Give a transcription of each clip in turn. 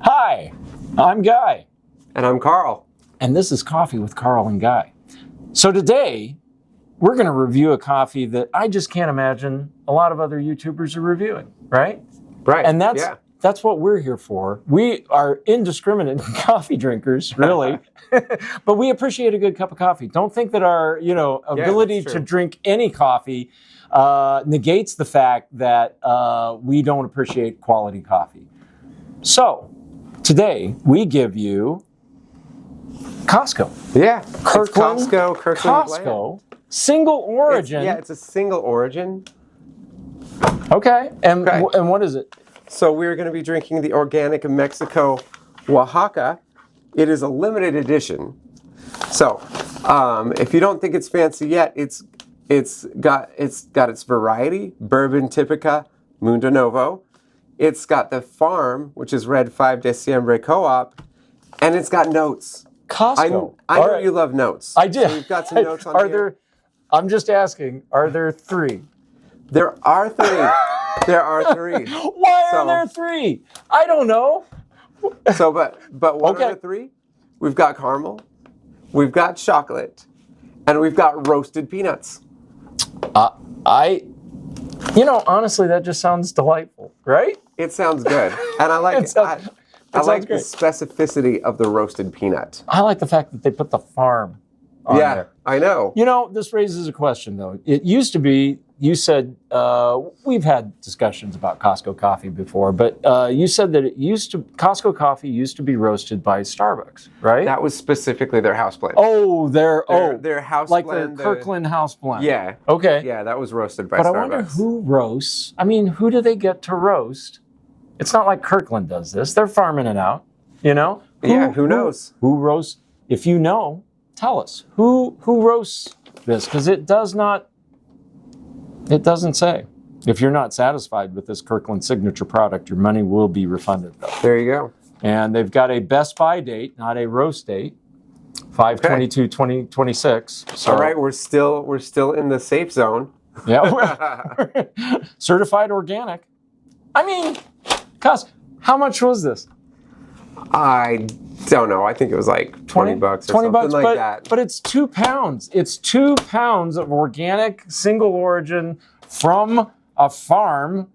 Hi, I'm Guy. And I'm Carl. And this is Coffee with Carl and Guy. So today, we're going to review a coffee that I just can't imagine a lot of other YouTubers are reviewing, right? Right. And that's what we're here for. We are indiscriminate coffee drinkers, really. But we appreciate a good cup of coffee. Don't think that our, ability to drink any coffee negates the fact that we don't appreciate quality coffee. So, today we give you Costco. Yeah. Kirkland. Costco. Single origin. It's a single origin. Okay. And what is it? So we're going to be drinking the Organic Mexico Oaxaca. It is a limited edition. So, if you don't think it's fancy yet, it's got its variety, Bourbon Typica Mundo Novo. It's got the farm, which is Red 5 Diciembre Co-op, and it's got notes. Costco. I know you love notes. I did. So we've got some notes on here. I'm just asking, are there three? There are three. There are three. Why are there three? I don't know. So, but what are the three? We've got caramel, we've got chocolate, and we've got roasted peanuts. Honestly, that just sounds delightful, right? It sounds good, and I like it. I like the specificity of the roasted peanut. I like the fact that they put the farm on there. I know. This raises a question, though. It used to be, you said, we've had discussions about Costco coffee before, but you said that Costco coffee used to be roasted by Starbucks, right? That was specifically their house blend. Oh, their house like blend. Like the Kirkland house blend. Yeah. Okay. Yeah, that was roasted by Starbucks. But I wonder who roasts. I mean, who do they get to roast? It's not like Kirkland does this. They're farming it out, Who knows? Who roasts? If you know, tell us. Who roasts this? Because it doesn't say. If you're not satisfied with this Kirkland signature product, your money will be refunded, though. There you go. And they've got a best buy date, not a roast date, 5/22/2026. So, all right, we're still in the safe zone. Yeah, certified organic. I mean, how much was this? I don't know. I think it was like $20 or something like that. But it's 2 pounds. It's 2 pounds of organic, single origin from a farm,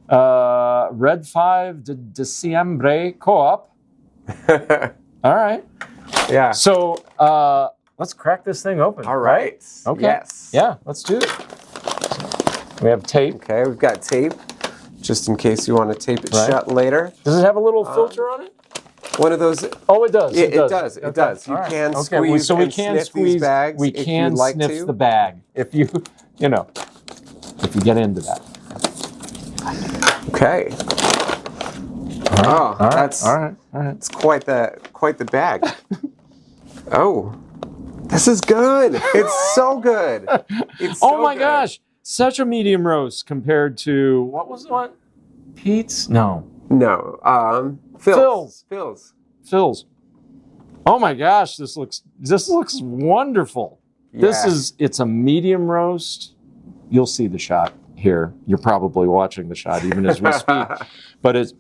Red 5 Diciembre Co-op. All right. Yeah. So let's crack this thing open. All right. Okay. Yes. Yeah, let's do it. We have tape. Okay, we've got tape, just in case you want to tape it shut later. Does it have a little filter on it? One of those. Oh, it does. It does. It does. You can squeeze. So we can squeeze these bags. We can sniff the bag if you get into that. Okay. All right. It's quite the bag. Oh, this is good. It's so good. It's so oh my gosh, such a medium roast compared to what was the one? Peet's? No. Phil's. Oh my gosh, this looks wonderful. Yeah. It's a medium roast. You'll see the shot here. You're probably watching the shot even as we speak. But it's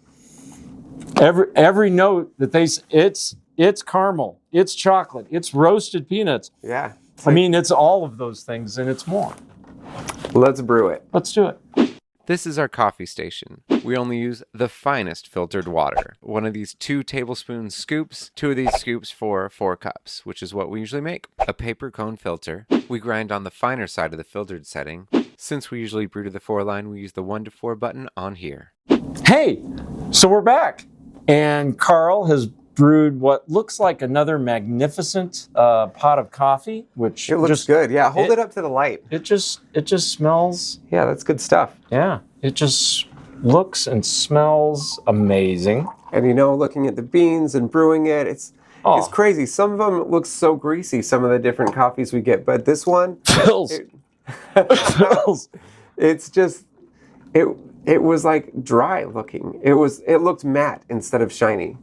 every note that it's caramel, it's chocolate, it's roasted peanuts. Yeah. It's all of those things and it's more. Let's brew it. Let's do it. This is our coffee station. We only use the finest filtered water. One of these 2 tablespoon scoops, 2 of these scoops for 4 cups, which is what we usually make. A paper cone filter. We grind on the finer side of the filtered setting. Since we usually brew to the 4 line, we use the 1 to 4 button on here. Hey, so we're back. And Carl has brewed what looks like another magnificent pot of coffee, which it looks good. Yeah, hold it up to the light. It just smells. Yeah, that's good stuff. Yeah, it just looks and smells amazing. And looking at the beans and brewing it, it's crazy. Some of them look so greasy. Some of the different coffees we get, but this one, Phil's. It's just it was like dry looking. It looked matte instead of shiny.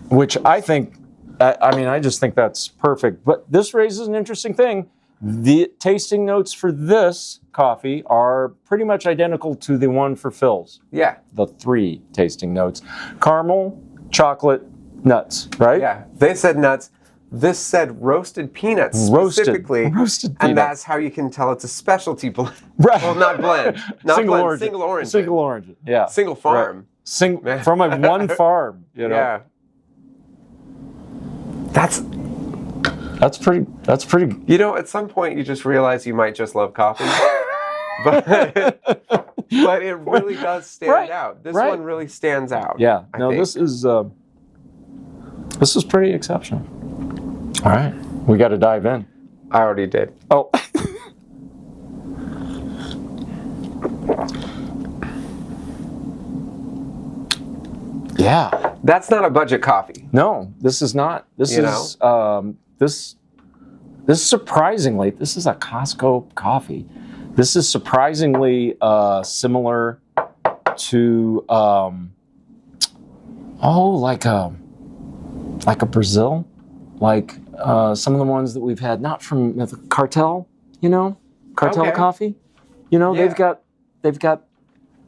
Which I think, I just think that's perfect. But this raises an interesting thing. The tasting notes for this coffee are pretty much identical to the one for Phil's. Yeah. The 3 tasting notes. Caramel, chocolate, nuts, right? Yeah, they said nuts. This said roasted peanuts specifically. Roasted peanuts. And that's how you can tell it's a specialty blend. Right. Well, not blend. Not single blend, origin. single origin. Single origin, yeah. Single farm. Right. From a one farm, you know. Yeah. That's pretty. You know, at some point you just realize you might just love coffee. but it really does stand out. This one really stands out. Yeah. I think. This is pretty exceptional. All right. We got to dive in. I already did. Oh. Yeah. That's not a budget coffee. No, this is not. This is surprisingly, this is a Costco coffee. This is surprisingly similar to like a Brazil, like some of the ones that we've had, not from the Cartel, Cartel coffee. They've got.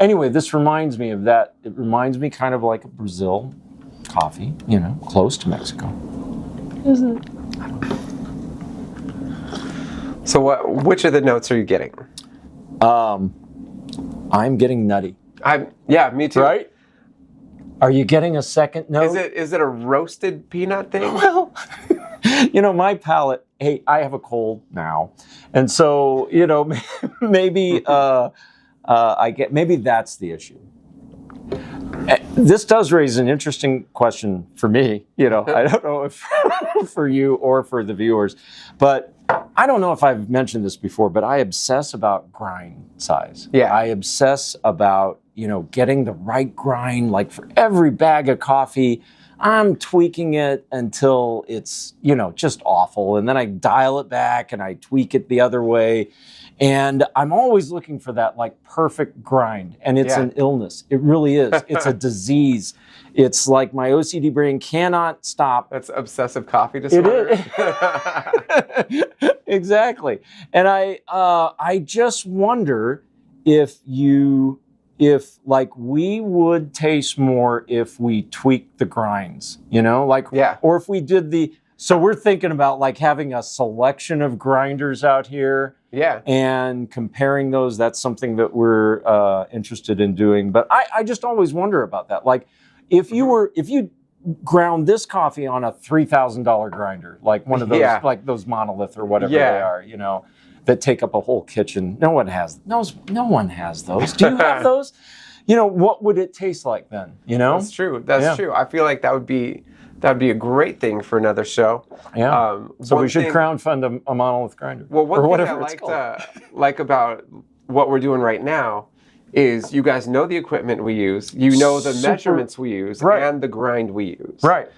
Anyway, this reminds me of that. It reminds me kind of like a Brazil coffee, close to Mexico. Is it? So which of the notes are you getting? I'm getting nutty. Yeah, me too. Right? Are you getting a second note? Is it a roasted peanut thing? Well, my palate, hey, I have a cold now. And so, maybe maybe that's the issue. This does raise an interesting question for me. I don't know if for you or for the viewers, but I don't know if I've mentioned this before, but I obsess about grind size. Yeah. I obsess about, getting the right grind. Like for every bag of coffee, I'm tweaking it until it's, just awful. And then I dial it back and I tweak it the other way. And I'm always looking for that like perfect grind. And it's an illness. It really is. It's a disease. It's like my OCD brain cannot stop. That's obsessive coffee disorder. It is. Exactly. And I just wonder if we would taste more if we tweaked the grinds, or if we did so we're thinking about like having a selection of grinders out here. Yeah. And comparing those, that's something that we're interested in doing. But I just always wonder about that. Like if you ground this coffee on a $3,000 grinder, like one of those, like those Monolith or whatever they are, that take up a whole kitchen. No one has those. Do you have those? What would it taste like then? That's true. That's true. I feel like that would be a great thing for another show. Yeah. So we should crowdfund a Monolith grinder. Well, one thing I like about what we're doing right now is you guys know the equipment we use, the measurements we use, and the grind we use. Right.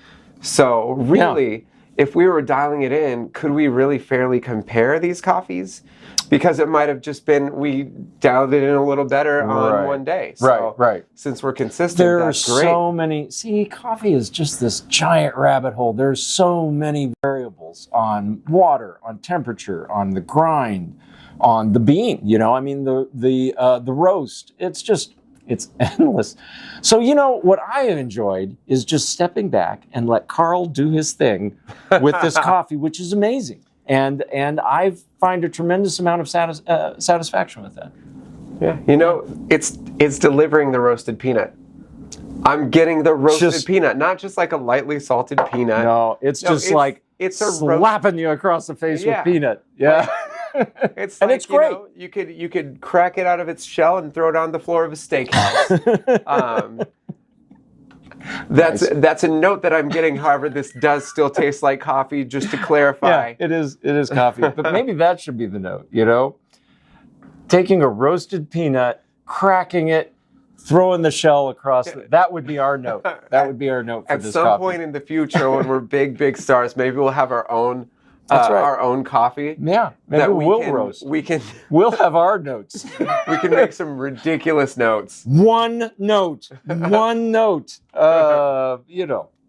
So really, if we were dialing it in, could we really fairly compare these coffees? Because it might have just been we dialed it in a little better on one day. So since we're consistent, that's great. There are so many. See, coffee is just this giant rabbit hole. There's so many variables on water, on temperature, on the grind, on the bean. The roast. It's endless. So, what I have enjoyed is just stepping back and let Carl do his thing with this coffee, which is amazing. And I find a tremendous amount of satisfaction with that. Yeah, it's delivering the roasted peanut. I'm getting the roasted peanut, not just like a lightly salted peanut. No, it's it's slapping you across the face with peanut. Yeah. It's great. You could crack it out of its shell and throw it on the floor of a steakhouse. That's a note that I'm getting. However, this does still taste like coffee. Just to clarify, it is coffee. But maybe that should be the note. Taking a roasted peanut, cracking it, throwing the shell across. That would be our note. That would be our note for this coffee. At some point in the future, when we're big stars, maybe we'll have our own. Our own coffee. Yeah, maybe we'll roast. We'll have our notes. We can make some ridiculous notes. One note.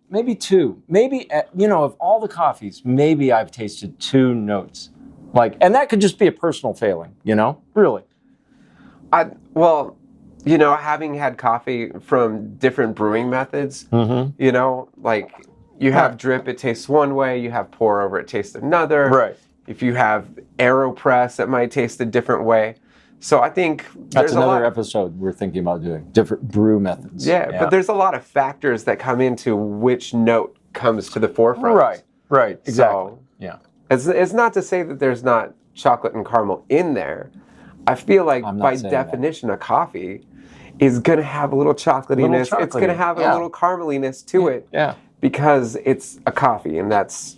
Maybe two. Maybe of all the coffees, maybe I've tasted two notes. And that could just be a personal failing. Really. you know, having had coffee from different brewing methods, you know, like you have drip, it tastes one way. You have pour over, it tastes another. Right. If you have AeroPress, it might taste a different way. So I think that's another episode we're thinking about doing, different brew methods. Yeah, but there's a lot of factors that come into which note comes to the forefront. Right, exactly. So, yeah. It's not to say that there's not chocolate and caramel in there. I feel like by definition, a coffee is going to have a little chocolatiness. It's going to have a little carameliness to it. Yeah. Because it's a coffee, and that's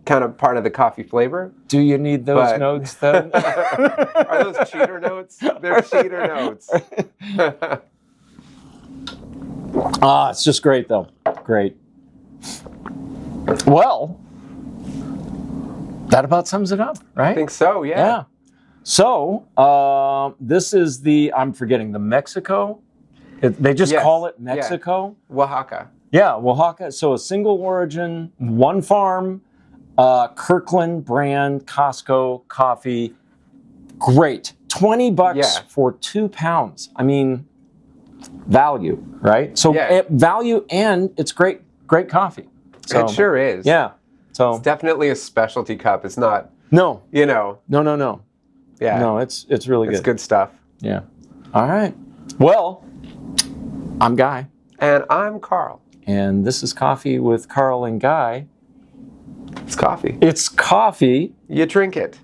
kind of part of the coffee flavor. Do you need those notes then? Are those cheater notes? They're cheater notes. It's just great though. Great. Well, that about sums it up, right? I think so, yeah. So, this is I'm forgetting, the Mexico? They just call it Mexico? Yeah. Oaxaca. Yeah, Oaxaca. So a single origin, one farm, Kirkland brand, Costco coffee. Great. $20 for 2 pounds. I mean, value, right? So value, and it's great coffee. So, it sure is. Yeah. So it's definitely a specialty cup. It's not. No. You know. No. Yeah. No, it's really good. It's good stuff. Yeah. All right. Well, I'm Guy. And I'm Carl. And this is Coffee with Carl and Guy. It's coffee. It's coffee. You drink it.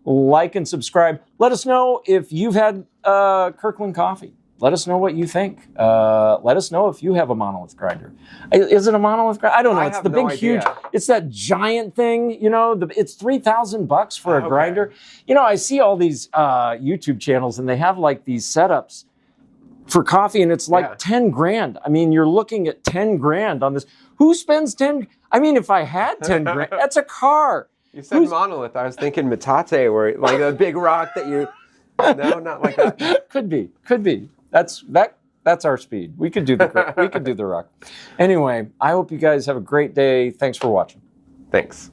Like and subscribe. Let us know if you've had Kirkland coffee. Let us know what you think. Let us know if you have a monolith grinder. Is it a monolith grinder? I don't know. It's the big, huge. It's that giant thing. You know, it's $3,000 for a grinder. You know, I see all these YouTube channels, and they have like these setups for coffee, and it's like 10 grand. I mean, you're looking at 10 grand on this. Who spends 10? I mean, if I had 10 grand, that's a car. You said monolith. I was thinking metate, where like a big rock that you. No, not like that. Could be. That's our speed. We could do the rock. Anyway, I hope you guys have a great day. Thanks for watching. Thanks.